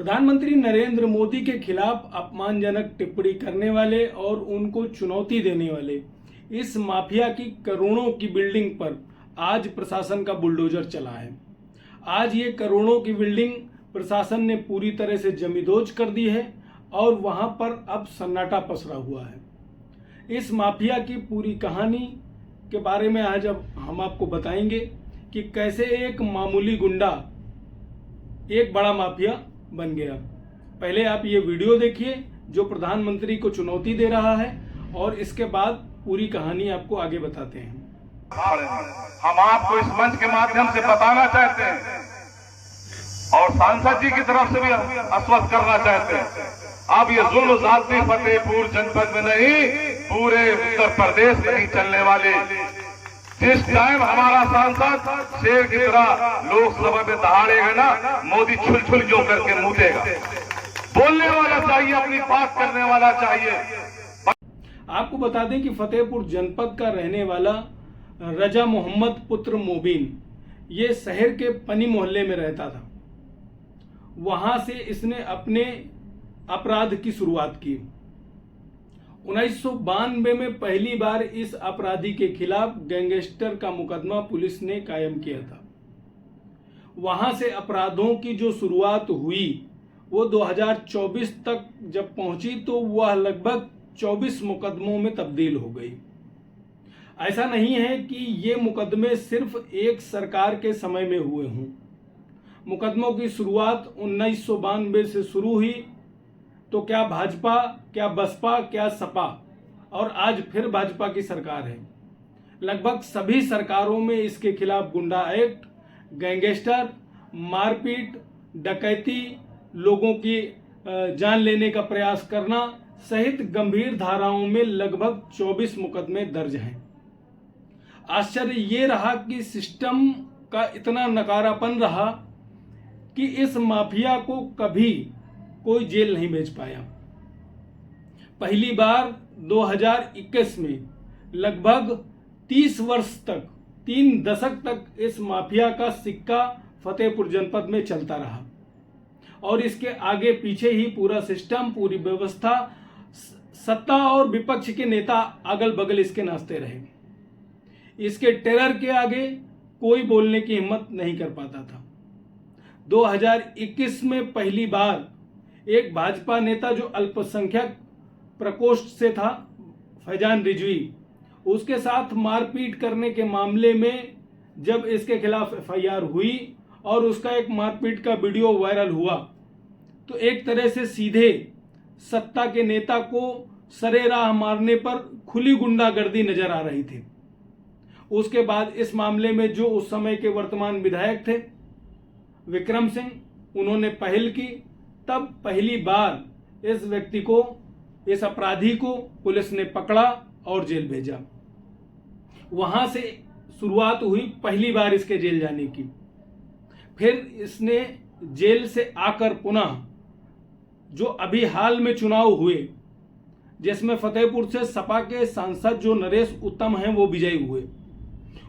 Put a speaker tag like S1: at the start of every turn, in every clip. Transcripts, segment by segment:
S1: प्रधानमंत्री नरेंद्र मोदी के खिलाफ अपमानजनक टिप्पणी करने वाले और उनको चुनौती देने वाले इस माफिया की करोड़ों की बिल्डिंग पर आज प्रशासन का बुलडोजर चला है। आज ये करोड़ों की बिल्डिंग प्रशासन ने पूरी तरह से जमींदोज कर दी है और वहां पर अब सन्नाटा पसरा हुआ है। इस माफिया की पूरी कहानी के बारे में आज अब हम आपको बताएंगे कि कैसे एक मामूली गुंडा एक बड़ा माफिया बन गया। पहले आप ये वीडियो देखिए जो प्रधानमंत्री को चुनौती दे रहा है और इसके बाद पूरी कहानी आपको आगे बताते हैं।
S2: हम आपको इस मंच के माध्यम से बताना चाहते हैं और सांसद जी की तरफ से भी आश्वस्त करना चाहते हैं, अब ये जुल्म ज़ाती फतेहपुर जनपद में नहीं, पूरे उत्तर प्रदेश में नहीं चलने वाले। जिस टाइम हमारा सांसद शेर की तरह लोकसभा में दहाड़ेगा ना, मोदी छुल छुल जो करके मुतेगा। बोलने वाला चाहिए, अपनी बात करने वाला चाहिए।
S1: आपको बता दें कि फतेहपुर जनपद का रहने वाला रजा मोहम्मद पुत्र मोबिन ये शहर के पनी मोहल्ले में रहता था। वहां से इसने अपने अपराध की शुरुआत की। 1992 में पहली बार इस अपराधी के खिलाफ गैंगस्टर का मुकदमा पुलिस ने कायम किया था। वहां से अपराधों की जो शुरुआत हुई वो 2024 तक जब पहुंची तो वह लगभग 24 मुकदमों में तब्दील हो गई। ऐसा नहीं है कि ये मुकदमे सिर्फ एक सरकार के समय में हुए हों। मुकदमों की शुरुआत 1992 से शुरू हुई तो क्या भाजपा, क्या बसपा, क्या सपा और आज फिर भाजपा की सरकार है। लगभग सभी सरकारों में इसके खिलाफ गुंडा एक्ट, गैंगस्टर, मारपीट, डकैती, लोगों की जान लेने का प्रयास करना सहित गंभीर धाराओं में लगभग 24 मुकदमे दर्ज हैं। आश्चर्य ये रहा कि सिस्टम का इतना नकारापन रहा कि इस माफिया को कभी कोई जेल नहीं भेज पाया। पहली बार 2021 में लगभग 30 वर्ष तक, 3 दशक तक इस माफिया का सिक्का फतेहपुर जनपद में चलता रहा और इसके आगे पीछे ही पूरा सिस्टम, पूरी व्यवस्था, सत्ता और विपक्ष के नेता अगल बगल इसके नाचते रहे। इसके टेरर के आगे कोई बोलने की हिम्मत नहीं कर पाता था। 2021 में पहली बार एक भाजपा नेता जो अल्पसंख्यक प्रकोष्ठ से था, फैजान रिजवी, उसके साथ मारपीट करने के मामले में जब इसके खिलाफ एफआईआर हुई और उसका एक मारपीट का वीडियो वायरल हुआ तो एक तरह से सीधे सत्ता के नेता को सरेराह मारने पर खुली गुंडागर्दी नजर आ रही थी। उसके बाद इस मामले में जो उस समय के वर्तमान विधायक थे विक्रम सिंह, उन्होंने पहल की। तब पहली बार इस व्यक्ति को, इस अपराधी को पुलिस ने पकड़ा और जेल भेजा। वहां से शुरुआत हुई पहली बार इसके जेल जाने की। फिर इसने जेल से आकर पुनः जो अभी हाल में चुनाव हुए जिसमें फतेहपुर से सपा के सांसद जो नरेश उत्तम हैं वो विजयी हुए,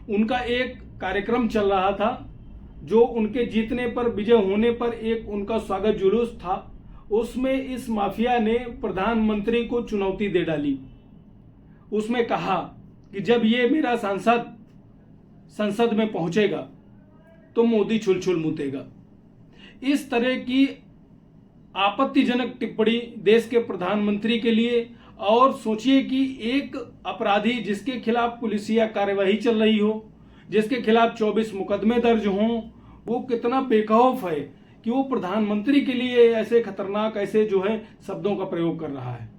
S1: उनका एक कार्यक्रम चल रहा था जो उनके जीतने पर, विजय होने पर एक उनका स्वागत जुलूस था। उसमें इस माफिया ने प्रधानमंत्री को चुनौती दे डाली। उसमें कहा कि जब ये मेरा सांसद संसद में पहुंचेगा तो मोदी छुल छुल मुतेगा। इस तरह की आपत्तिजनक टिप्पणी देश के प्रधानमंत्री के लिए, और सोचिए कि एक अपराधी जिसके खिलाफ पुलिसिया कार्यवाही चल रही हो, जिसके खिलाफ 24 मुकदमे दर्ज हों, वो कितना बेखौफ है कि वो प्रधानमंत्री के लिए ऐसे खतरनाक, ऐसे जो है शब्दों का प्रयोग कर रहा है।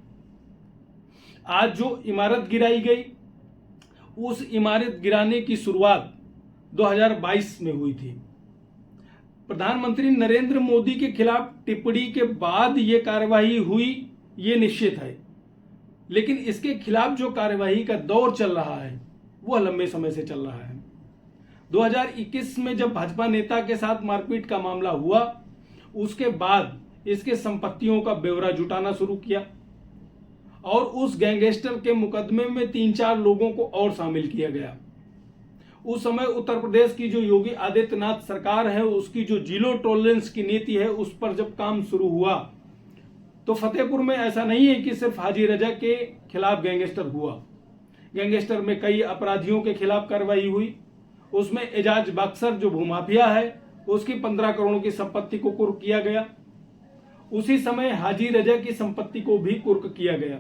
S1: आज जो इमारत गिराई गई, उस इमारत गिराने की शुरुआत 2022 में हुई थी। प्रधानमंत्री नरेंद्र मोदी के खिलाफ टिप्पणी के बाद ये कार्यवाही हुई, ये निश्चित है, लेकिन इसके खिलाफ जो कार्यवाही का दौर चल रहा है वह लंबे समय से चल रहा है। 2021 में जब भाजपा नेता के साथ मारपीट का मामला हुआ, उसके बाद इसके संपत्तियों का ब्यौरा जुटाना शुरू किया और उस गैंगस्टर के मुकदमे में 3-4 लोगों को और शामिल किया गया। उस समय उत्तर प्रदेश की जो योगी आदित्यनाथ सरकार है उसकी जो जीरो टॉलरेंस की नीति है उस पर जब काम शुरू हुआ तो फतेहपुर में ऐसा नहीं है कि सिर्फ हाजी रजा के खिलाफ गैंगस्टर हुआ। गैंगस्टर में कई अपराधियों के खिलाफ कार्रवाई हुई। उसमें एजाज बक्सर जो भूमाफिया है उसकी 15 करोड़ की संपत्ति को कुर्क किया गया। उसी समय हाजी रजा की संपत्ति को भी कुर्क किया गया,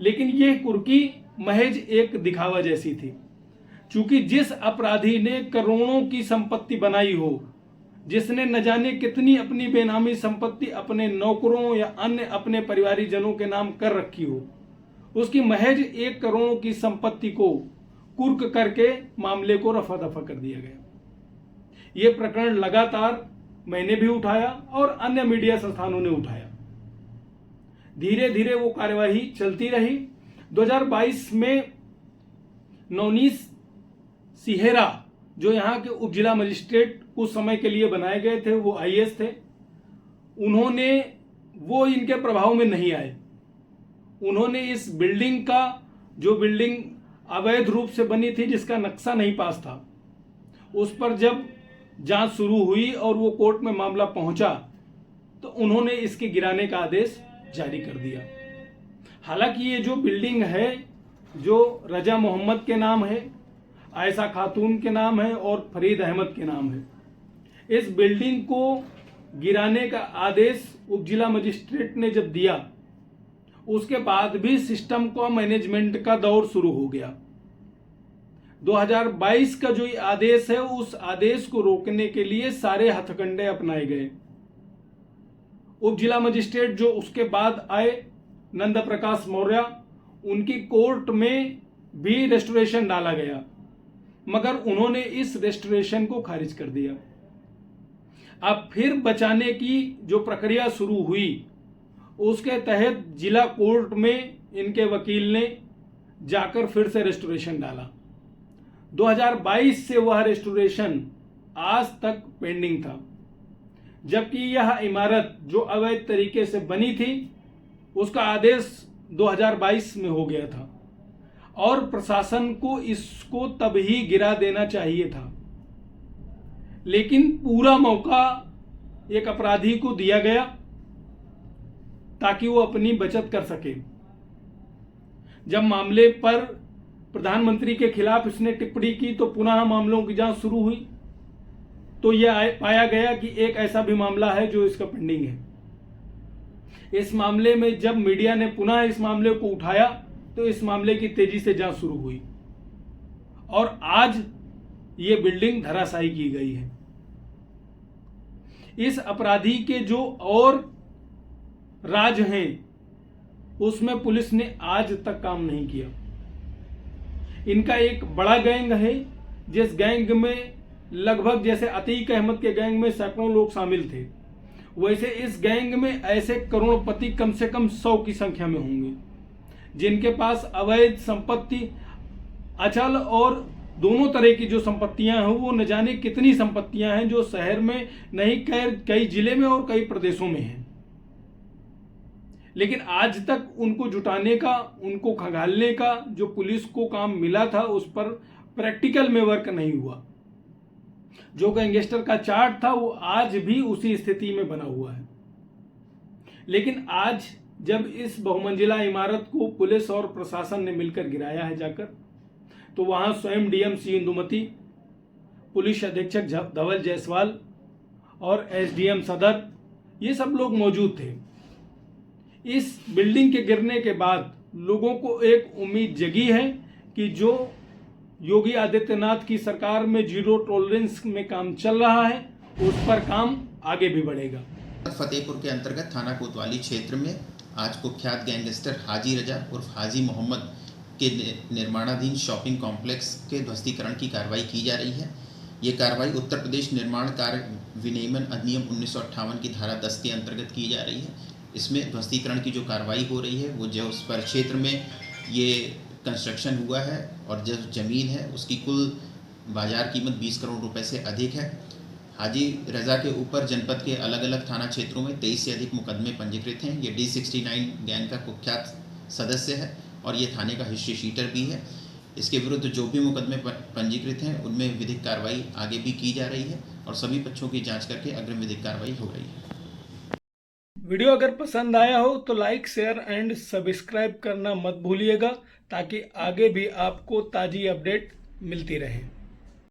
S1: लेकिन यह कुर्की महज एक दिखावा जैसी थी। चूंकि जिस अपराधी ने करोड़ों की संपत्ति बनाई हो, जिसने न जाने कितनी अपनी बेनामी संपत्ति अपने नौकरों या अन्य अपने परिवारीजनों के नाम कर रखी हो, उसकी महज 1 करोड़ की संपत्ति को कुर्क करके मामले को रफा दफा कर दिया गया। यह प्रकरण लगातार मैंने भी उठाया और अन्य मीडिया संस्थानों ने उठाया। धीरे धीरे वो कार्यवाही चलती रही। 2022 में नवनीत सिहेरा जो यहाँ के उप जिला मजिस्ट्रेट कुछ समय के लिए बनाए गए थे, वो आईएएस थे, वो इनके प्रभाव में नहीं आए। उन्होंने इस बिल्डिंग का, जो बिल्डिंग अवैध रूप से बनी थी, जिसका नक्शा नहीं पास था, उस पर जब जांच शुरू हुई और वो कोर्ट में मामला पहुंचा तो उन्होंने इसके गिराने का आदेश जारी कर दिया। हालांकि ये जो बिल्डिंग है जो रजा मोहम्मद के नाम है, आयशा खातून के नाम है और फरीद अहमद के नाम है, इस बिल्डिंग को गिराने का आदेश उप जिला मजिस्ट्रेट ने जब दिया उसके बाद भी सिस्टम का मैनेजमेंट का दौर शुरू हो गया। 2022 का जो ये आदेश है उस आदेश को रोकने के लिए सारे हथकंडे अपनाए गए। उप जिला मजिस्ट्रेट जो उसके बाद आए नंद प्रकाश मौर्य, उनकी कोर्ट में भी रेस्टोरेशन डाला गया, मगर उन्होंने इस रेस्टोरेशन को खारिज कर दिया। अब फिर बचाने की जो प्रक्रिया शुरू हुई उसके तहत जिला कोर्ट में इनके वकील ने जाकर फिर से रेस्टोरेशन डाला। 2022 से वह रेस्टोरेशन आज तक पेंडिंग था, जबकि यह इमारत जो अवैध तरीके से बनी थी उसका आदेश 2022 में हो गया था और प्रशासन को इसको तभी गिरा देना चाहिए था, लेकिन पूरा मौका एक अपराधी को दिया गया ताकि वो अपनी बचत कर सके। जब मामले पर प्रधानमंत्री के खिलाफ इसने टिप्पणी की तो पुनः मामलों की जांच शुरू हुई तो यह पाया गया कि एक ऐसा भी मामला है जो इसका पेंडिंग है। इस मामले में जब मीडिया ने पुनः इस मामले को उठाया तो इस मामले की तेजी से जांच शुरू हुई और आज ये बिल्डिंग धराशायी की गई है। इस अपराधी के जो और राज हैं उसमें पुलिस ने आज तक काम नहीं किया। इनका एक बड़ा गैंग है जिस गैंग में लगभग जैसे अतीक अहमद के गैंग में सैकड़ों लोग शामिल थे, वैसे इस गैंग में ऐसे करोड़पति कम से कम 100 की संख्या में होंगे जिनके पास अवैध संपत्ति, अचल और दोनों तरह की जो संपत्तियां हैं वो न जाने कितनी संपत्तियां हैं जो शहर में नहीं कई जिले में और कई प्रदेशों में हैं। लेकिन आज तक उनको जुटाने का, उनको खंगालने का जो पुलिस को काम मिला था उस पर प्रैक्टिकल में वर्क नहीं हुआ। जो गैंगस्टर का चार्ट था वो आज भी उसी स्थिति में बना हुआ है। लेकिन आज जब इस बहुमंजिला इमारत को पुलिस और प्रशासन ने मिलकर गिराया है जाकर, तो वहां स्वयं डीएमसी इंदुमती, पुलिस अधीक्षक धवल जायसवाल और एसडीएम सदर, ये सब लोग मौजूद थे। इस बिल्डिंग के गिरने के बाद लोगों को एक उम्मीद जगी है कि जो योगी आदित्यनाथ की सरकार में जीरो टॉलरेंस में काम चल रहा है उस पर काम आगे भी बढ़ेगा।
S3: फतेहपुर के अंतर्गत थाना कोतवाली क्षेत्र में आज कुख्यात गैंगस्टर हाजी रजा उर्फ हाजी मोहम्मद के निर्माणाधीन शॉपिंग कॉम्प्लेक्स के ध्वस्तीकरण की कार्रवाई की जा रही है। ये कार्रवाई उत्तर प्रदेश निर्माण कार्य विनियमन अधिनियम 1958 की धारा 10 के अंतर्गत की जा रही है। इसमें ध्वस्तीकरण की जो कार्रवाई हो रही है वो जो उस पर क्षेत्र में ये कंस्ट्रक्शन हुआ है और जो ज़मीन है उसकी कुल बाज़ार कीमत 20 करोड़ रुपए से अधिक है। हाजी रजा के ऊपर जनपद के अलग अलग थाना क्षेत्रों में 23 से अधिक मुकदमे पंजीकृत हैं। ये D69 गैंग का कुख्यात सदस्य है और ये थाने का हिस्ट्री शीटर भी है। इसके विरुद्ध जो भी मुकदमे पंजीकृत हैं उनमें विधिक कार्रवाई आगे भी की जा रही है और सभी पक्षों की जांच करके अग्रिम विधिक कार्रवाई हो रही है।
S1: वीडियो अगर पसंद आया हो तो लाइक, शेयर एंड सब्सक्राइब करना मत भूलिएगा ताकि आगे भी आपको ताज़ी अपडेट मिलती रहे।